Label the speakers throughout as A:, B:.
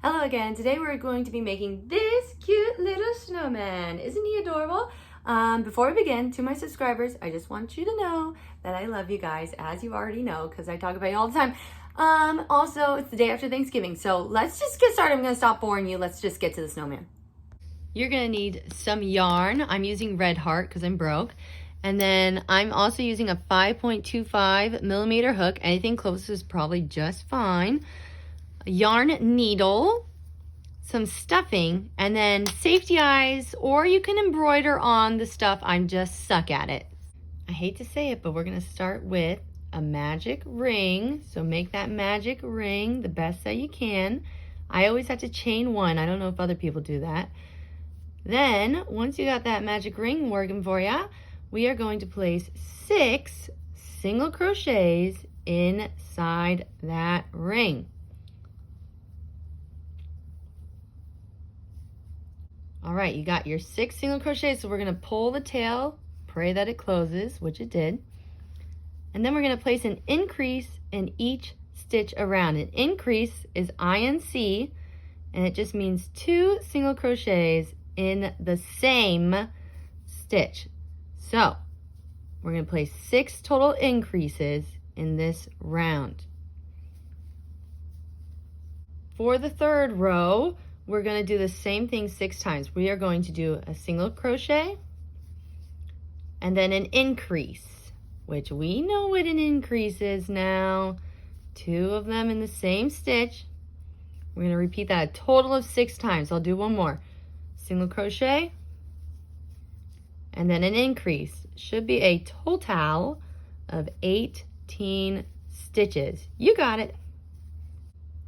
A: Hello again. Today we're going to be making this cute little snowman. Isn't he adorable? Before we begin, to my subscribers, I just want you to know that I love you guys, as you already know, because I talk about you all the time. Also, it's the day after Thanksgiving, so let's just get started. I'm going to stop boring you. Let's just get to the snowman. You're going to need some yarn. I'm using Red Heart because I'm broke. And then I'm also using a 5.25 millimeter hook. Anything close is probably just fine. A yarn needle, some stuffing, and then safety eyes, or you can embroider on the stuff. I'm just suck at it. I hate to say it, but we're going to start with a magic ring. So make that magic ring the best that you can. I always have to chain one. I don't know if other people do that. Then, once you got that magic ring working for you, we are going to place 6 single crochets inside that ring. All right, you got your 6 single crochets, so we're going to pull the tail, pray that it closes, which it did. And then we're going to place an increase in each stitch around. An increase is INC, and it just means 2 single crochets in the same stitch. So we're going to place 6 total increases in this round. For the third row, we're going to do the same thing 6 times. We are going to do a single crochet and then an increase, which we know what an increase is now. 2 of them in the same stitch. We're going to repeat that a total of 6 times. I'll do one more. Single crochet and then an increase. Should be a total of 18 stitches. You got it.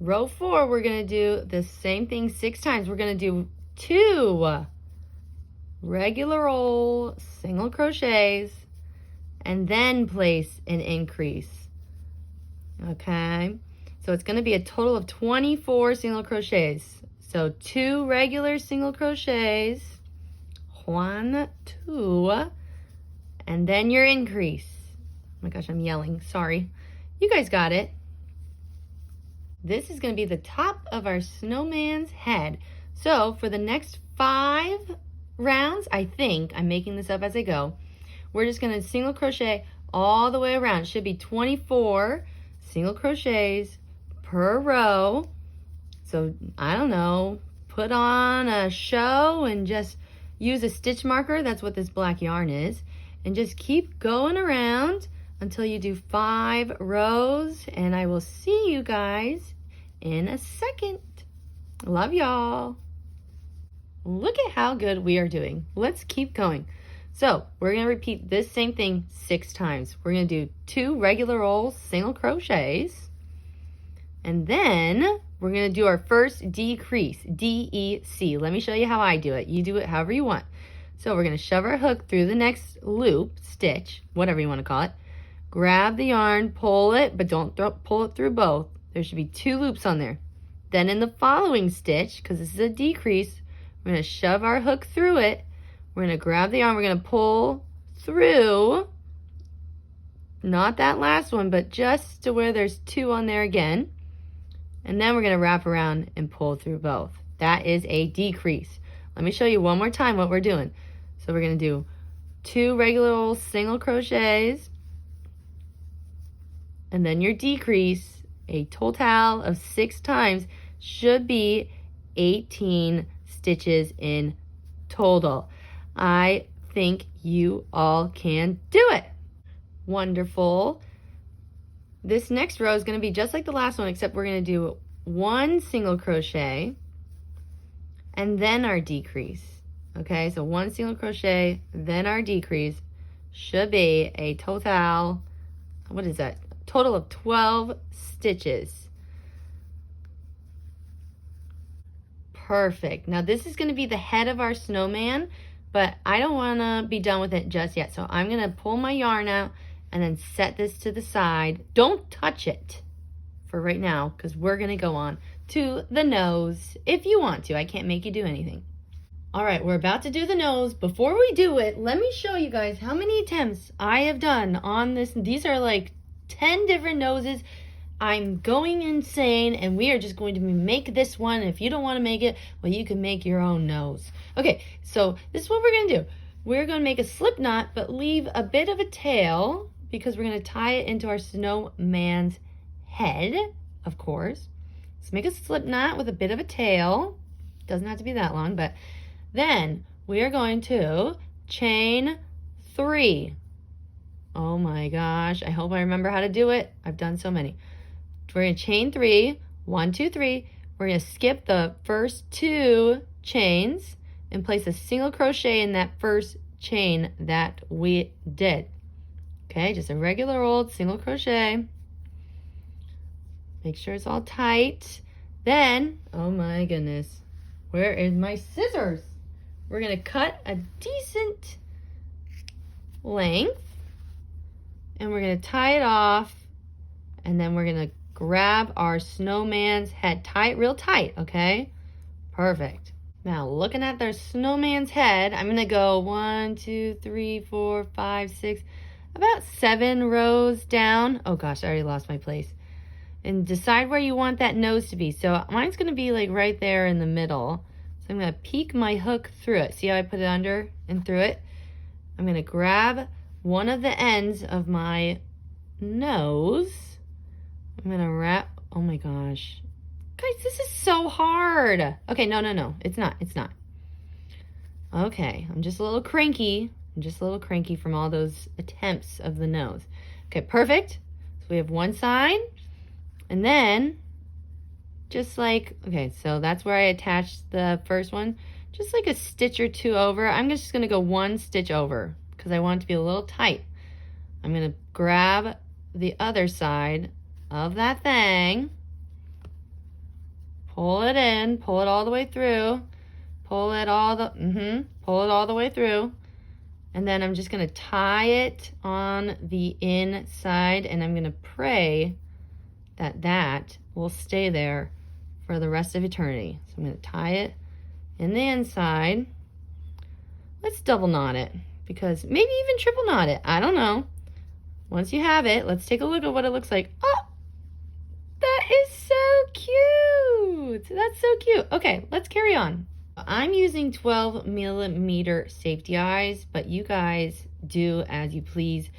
A: Row 4, we're going to do the same thing 6 times. We're going to do 2 regular old single crochets and then place an increase. Okay, so it's going to be a total of 24 single crochets. So 2 regular single crochets, 1, 2, and then your increase. Oh my gosh, I'm yelling, sorry. You guys got it. This is going to be the top of our snowman's head. So for the next 5 rounds, I think, I'm making this up as I go, we're just going to single crochet all the way around. It should be 24 single crochets per row. So, I don't know, put on a show and just use a stitch marker. That's what this black yarn is. And just keep going around until you do 5 rows, and I will see you guys in a second. Love y'all. Look at how good we are doing. Let's keep going. So we're going to repeat this same thing 6 times. We're going to do 2 regular old single crochets, and then we're going to do our first decrease, D-E-C. Let me show you how I do it. You do it however you want. So we're going to shove our hook through the next loop, stitch, whatever you want to call it. Grab the yarn, pull it, but don't pull it through both. There should be 2 loops on there. Then in the following stitch, because this is a decrease, we're going to shove our hook through it. We're going to grab the yarn, we're going to pull through, not that last one, but just to where there's 2 on there again. And then we're going to wrap around and pull through both. That is a decrease. Let me show you one more time what we're doing. So we're going to do 2 regular old single crochets, and then your decrease, a total of 6 times, should be 18 stitches in total. I think you all can do it. Wonderful. This next row is going to be just like the last one, except we're going to do 1 single crochet and then our decrease. Okay, so 1 single crochet, then our decrease, should be a total, what is that? Total of 12 stitches. Perfect. Now this is going to be the head of our snowman, but I don't want to be done with it just yet. So I'm going to pull my yarn out and then set this to the side. Don't touch it for right now, because we're going to go on to the nose if you want to. I can't make you do anything. All right, we're about to do the nose. Before we do it, let me show you guys how many attempts I have done on this. These are like 10 different noses. I'm going insane, and we are just going to make this one. If you don't want to make it, well, you can make your own nose. Okay, so this is what we're going to do. We're going to make a slip knot, but leave a bit of a tail because we're going to tie it into our snowman's head, of course. Let's make a slip knot with a bit of a tail. Doesn't have to be that long, but then we are going to chain 3. Oh my gosh, I hope I remember how to do it. I've done so many. We're going to chain 3, 1, 2, 3. We're going to skip the first 2 chains and place a single crochet in that first chain that we did. Okay, just a regular old single crochet. Make sure it's all tight. Then, oh my goodness, where is my scissors? We're going to cut a decent length, and we're going to tie it off, and then we're going to grab our snowman's head. Tie it real tight, okay? Perfect. Now, looking at their snowman's head, I'm going to go 1, 2, 3, 4, 5, 6, about 7 rows down. Oh gosh, I already lost my place. And decide where you want that nose to be. So mine's going to be like right there in the middle. So I'm going to peek my hook through it. See how I put it under and through it? I'm going to grab one of the ends of my nose. I'm going to wrap. Oh my gosh. Guys, this is so hard. Okay, no. It's not. Okay, I'm just a little cranky. From all those attempts of the nose. Okay, perfect. So we have one side. And then, just like, okay, so that's where I attached the first one. Just like a stitch or 2 over. I'm just going to go 1 stitch over because I want it to be a little tight. I'm going to grab the other side of that thing. Pull it in. Pull it all the way through. Pull it all the way through. And then I'm just going to tie it on the inside, and I'm going to pray that will stay there for the rest of eternity. So I'm going to tie it in the inside. Let's double knot it, because maybe even triple knot it. I don't know. Once you have it, let's take a look at what it looks like. Oh, that is so cute. That's so cute. Okay, let's carry on. I'm using 12mm safety eyes, but you guys do as you please,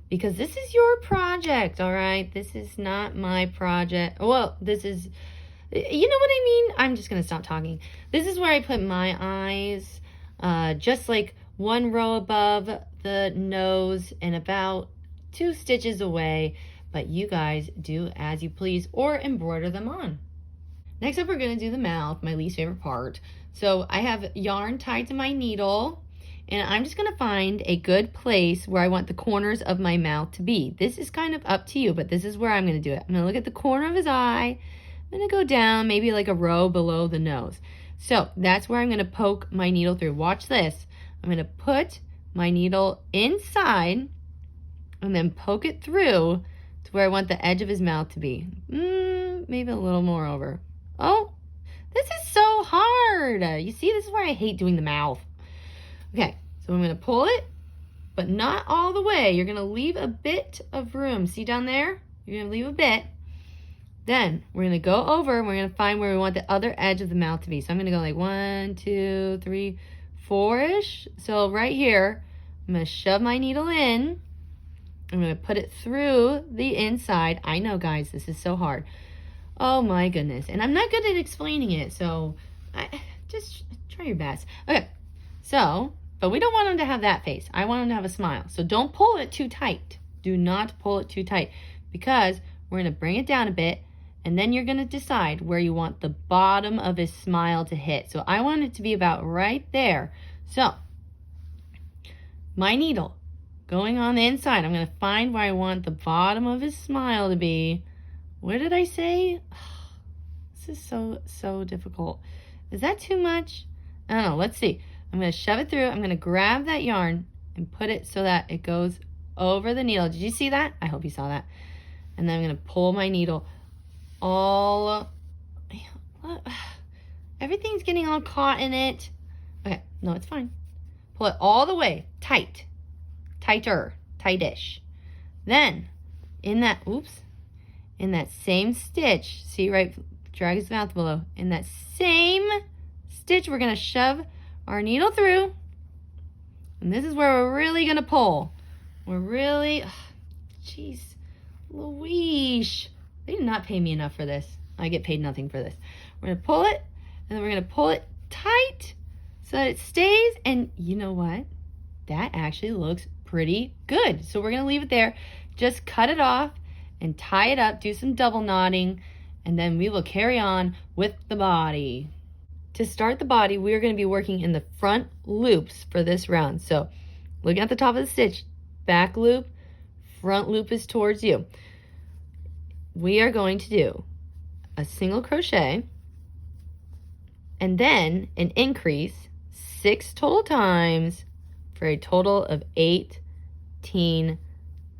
A: because this is your project, all right? This is not my project. Well, this is, you know what I mean? I'm just going to stop talking. This is where I put my eyes, just like 1 row above the nose and about 2 stitches away, but you guys do as you please or embroider them on. Next up, we're going to do the mouth, my least favorite part. So I have yarn tied to my needle, and I'm just going to find a good place where I want the corners of my mouth to be. This is kind of up to you, but this is where I'm going to do it. I'm going to look at the corner of his eye. I'm going to go down maybe like a row below the nose. So that's where I'm going to poke my needle through. Watch this. I'm going to put my needle inside and then poke it through to where I want the edge of his mouth to be. Maybe a little more over. Oh, this is so hard. You see, this is why I hate doing the mouth. Okay, so I'm going to pull it, but not all the way. You're going to leave a bit of room. See down there? You're going to leave a bit. Then we're going to go over and we're going to find where we want the other edge of the mouth to be. So I'm going to go like 1, 2, 3, 4-ish. So right here, I'm going to shove my needle in. I'm going to put it through the inside. I know, guys, this is so hard. Oh my goodness. And I'm not good at explaining it, so just try your best. Okay, so, but we don't want him to have that face. I want him to have a smile. So don't pull it too tight. Do not pull it too tight, because we're going to bring it down a bit, and then you're going to decide where you want the bottom of his smile to hit. So I want it to be about right there. So my needle going on the inside, I'm going to find where I want the bottom of his smile to be. What did I say? This is so difficult. Is that too much? I don't know. Let's see. I'm going to shove it through. I'm going to grab that yarn and put it so that it goes over the needle. Did you see that? I hope you saw that. And then I'm going to pull my needle all... Everything's getting all caught in it. Okay. No, it's fine. Pull it all the way. Tight. Tighter. Tightish. Then, in that... Oops. in that same stitch, see right, drag his mouth below, in that same stitch, we're gonna shove our needle through, and this is where we're really gonna pull. We're really, jeez, Louise, they did not pay me enough for this. I get paid nothing for this. We're gonna pull it, and then we're gonna pull it tight so that it stays, and you know what? That actually looks pretty good. So we're gonna leave it there. Just cut it off and tie it up, do some double knotting, and then we will carry on with the body. To start the body, we are gonna be working in the front loops for this round. So looking at the top of the stitch, back loop, front loop is towards you. We are going to do a single crochet and then an increase 6 total times for a total of 18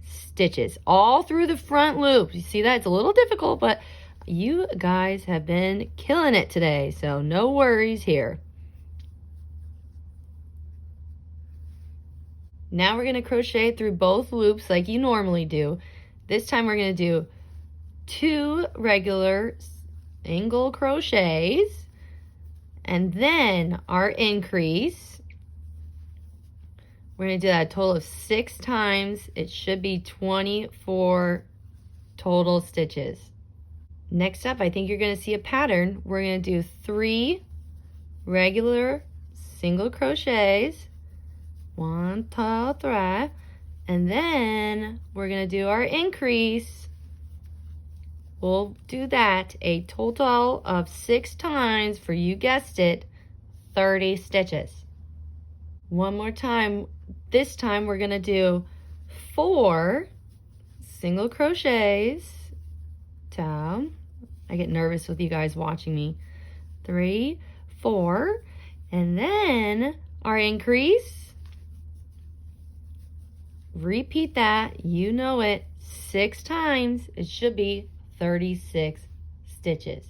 A: stitches all through the front loop. You see that? It's a little difficult, but you guys have been killing it today, so no worries here. Now we're going to crochet through both loops like you normally do. This time we're going to do 2 regular single crochets and then our increase. We're going to do that a total of 6 times. It should be 24 total stitches. Next up, I think you're going to see a pattern. We're going to do 3 regular single crochets. 1, 2, 3, and then we're going to do our increase. We'll do that a total of 6 times for, you guessed it, 30 stitches. One more time. This time we're going to do 4 single crochets down. I get nervous with you guys watching me. 3, 4, and then our increase. Repeat that, you know it, 6 times. It should be 36 stitches.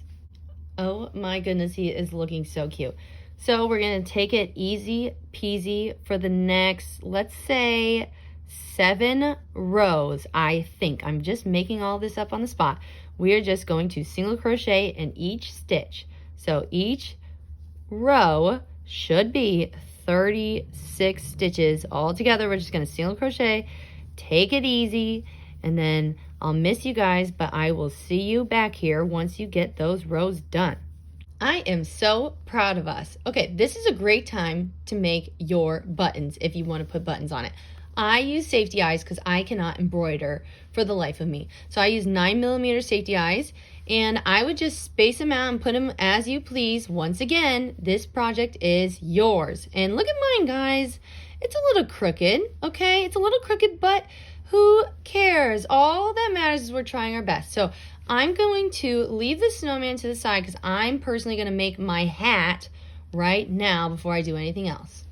A: Oh my goodness, he is looking so cute. So we're going to take it easy peasy for the next, let's say, 7 rows. I think I'm just making all this up on the spot. We are just going to single crochet in each stitch. So each row should be 36 stitches all together. We're just going to single crochet, take it easy, and then I'll miss you guys, but I will see you back here once you get those rows done. I am so proud of us. Okay, this is a great time to make your buttons if you want to put buttons on it. I use safety eyes because I cannot embroider for the life of me. So I use 9mm safety eyes, and I would just space them out and put them as you please. Once again, this project is yours. And look at mine, guys. It's a little crooked, okay? It's a little crooked, but who cares? All that matters is we're trying our best. So I'm going to leave the snowman to the side because I'm personally going to make my hat right now before I do anything else.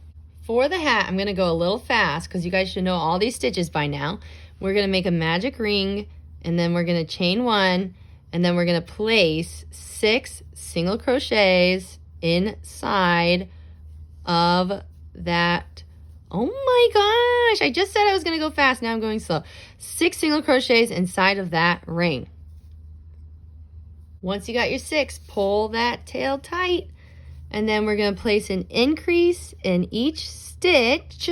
A: For the hat, I'm going to go a little fast because you guys should know all these stitches by now. We're going to make a magic ring, and then we're going to chain 1, and then we're going to place 6 single crochets inside of that. Oh my gosh, I just said I was going to go fast. Now I'm going slow. 6 single crochets inside of that ring. Once you got your 6, pull that tail tight. And then we're going to place an increase in each stitch.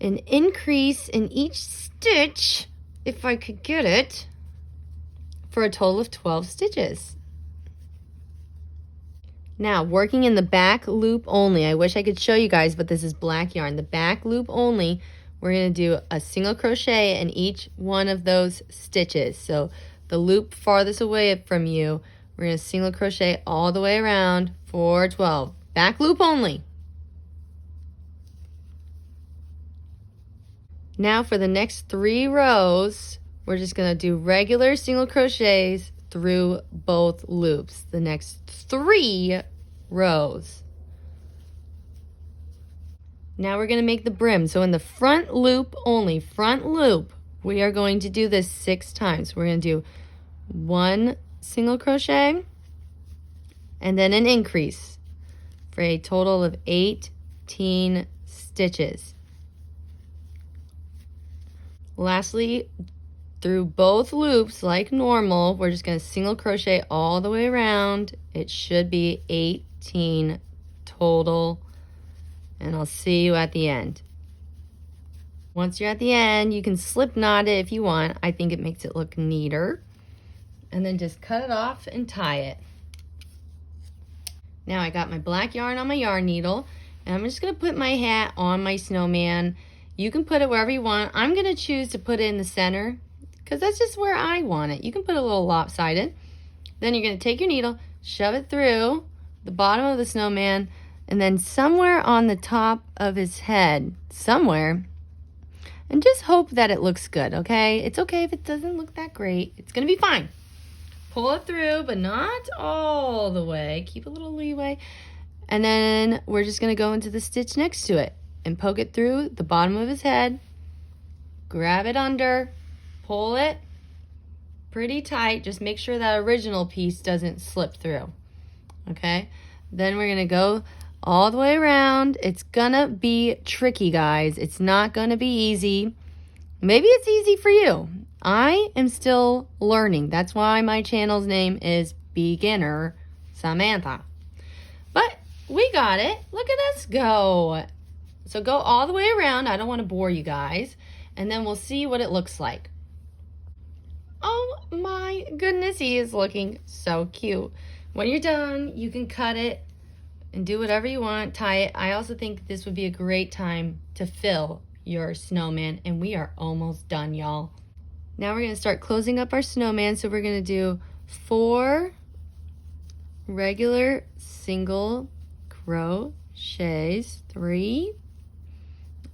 A: An increase in each stitch, if I could get it, for a total of 12 stitches. Now, working in the back loop only. I wish I could show you guys, but this is black yarn. The back loop only, we're going to do a single crochet in each one of those stitches. So the loop farthest away from you, we're going to single crochet all the way around for 12. Back loop only. Now for the next 3 rows, we're just going to do regular single crochets through both loops. The next 3 rows. Now we're going to make the brim. So in the front loop only, front loop, we are going to do this 6 times. We're going to do 1 single crochet and then an increase for a total of 18 stitches. Lastly, through both loops like normal. We're just going to single crochet all the way around. It should be 18 total, and I'll see you at the end. Once you're at the end, you can slip knot it if you want. I think it makes it look neater. And then just cut it off and tie it. Now I got my black yarn on my yarn needle, and I'm just going to put my hat on my snowman. You can put it wherever you want. I'm going to choose to put it in the center because that's just where I want it. You can put it a little lopsided. Then you're going to take your needle, shove it through the bottom of the snowman, and then somewhere on the top of his head, somewhere, and just hope that it looks good, okay? It's okay if it doesn't look that great. It's going to be fine. Pull it through, but not all the way. Keep a little leeway. And then we're just going to go into the stitch next to it and poke it through the bottom of his head. Grab it under, pull it pretty tight. Just make sure that original piece doesn't slip through, okay? Then we're going to go all the way around. It's going to be tricky, guys. It's not going to be easy. Maybe it's easy for you. I am still learning. That's why my channel's name is Beginner Samantha. But we got it. Look at us go. So go all the way around. I don't want to bore you guys. And then we'll see what it looks like. Oh my goodness, he is looking so cute. When you're done, you can cut it and do whatever you want, tie it. I also think this would be a great time to fill your snowman, and we are almost done, y'all. Now we're going to start closing up our snowman. So we're going to do 4 regular single crochets, 3,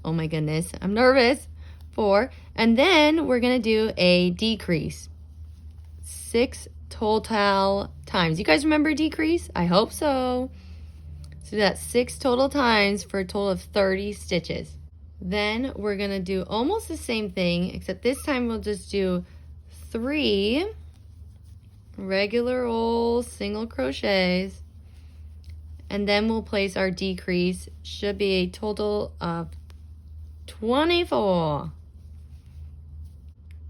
A: oh my goodness, I'm nervous, 4, and then we're going to do a decrease, 6 total times. You guys remember decrease? I hope so. So that's 6 total times for a total of 30 stitches. Then we're going to do almost the same thing, except this time we'll just do 3 regular old single crochets, and then we'll place our decrease. Should be a total of 24.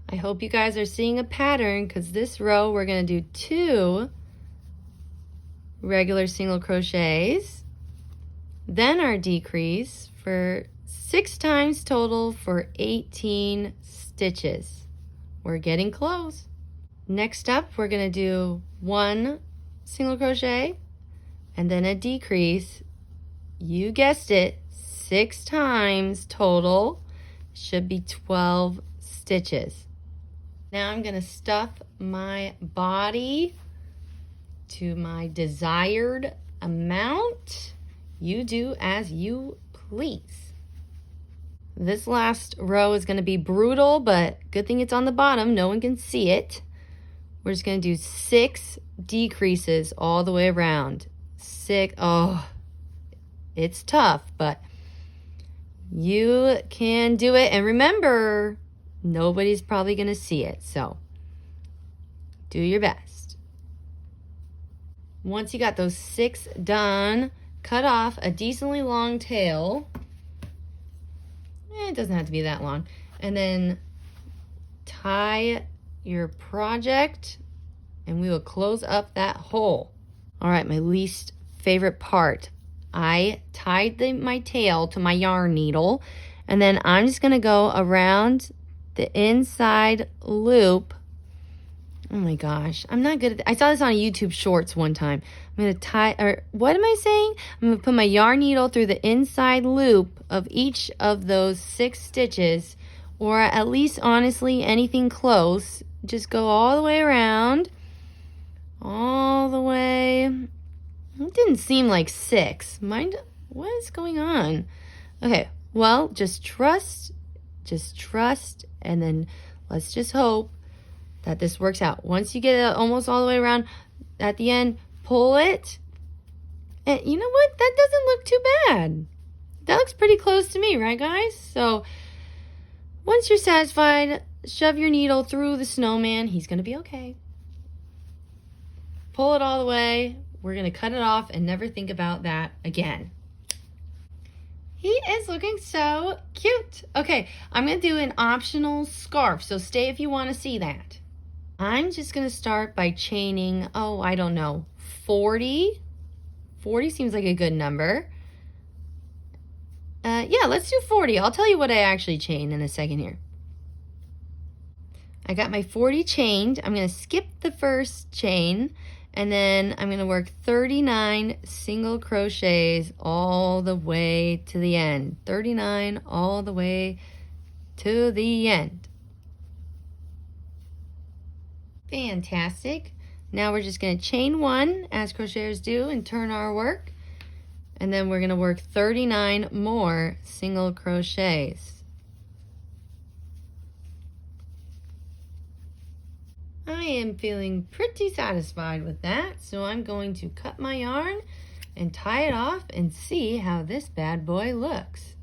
A: I hope you guys are seeing a pattern, because this row we're going to do 2 regular single crochets, then our decrease for 6 times total for 18 stitches. We're getting close. Next up, we're going to do 1 single crochet and then a decrease. You guessed it, 6 times total. Should be 12 stitches. Now I'm going to stuff my body to my desired amount. You do as you please. This last row is going to be brutal, but good thing it's on the bottom. No one can see it. We're just going to do 6 decreases all the way around. 6. Oh, it's tough, but you can do it. And remember, nobody's probably going to see it, so do your best. Once you got those 6 done, cut off a decently long tail. It doesn't have to be that long. And then tie your project, and we will close up that hole. All right, my least favorite part. I tied my tail to my yarn needle, and then I'm just going to go around the inside loop. Oh my gosh, I'm not good at that. I saw this on YouTube Shorts one time. I'm going to tie, or what am I saying? I'm going to put my yarn needle through the inside loop of each of those 6 stitches, or at least, honestly, anything close. Just go all the way around, all the way. It didn't seem like 6. Mind, what is going on? Okay, well, just trust, and then let's just hope that this works out. Once you get it almost all the way around, at the end, pull it. And you know what? That doesn't look too bad. That looks pretty close to me, right, guys? So once you're satisfied, shove your needle through the snowman. He's going to be okay. Pull it all the way. We're going to cut it off and never think about that again. He is looking so cute. Okay, I'm gonna do an optional scarf, so stay if you wanna see that. I'm just gonna start by chaining, oh, I don't know, 40? 40 seems like a good number. Yeah, let's do 40. I'll tell you what I actually chained in a second here. I got my 40 chained. I'm gonna skip the first chain, and then I'm gonna work 39 single crochets all the way to the end. 39 all the way to the end. Fantastic. Now we're just gonna chain one, as crocheters do, and turn our work. And then we're gonna work 39 more single crochets. I am feeling pretty satisfied with that, so I'm going to cut my yarn and tie it off and see how this bad boy looks.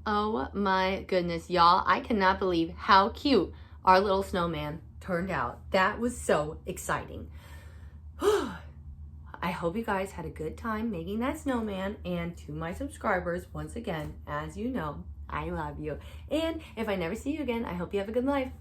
A: Oh my goodness, y'all, I cannot believe how cute our little snowman turned out. That was so exciting. I hope you guys had a good time making that snowman, and to my subscribers, once again, as you know, I love you. And if I never see you again, I hope you have a good life.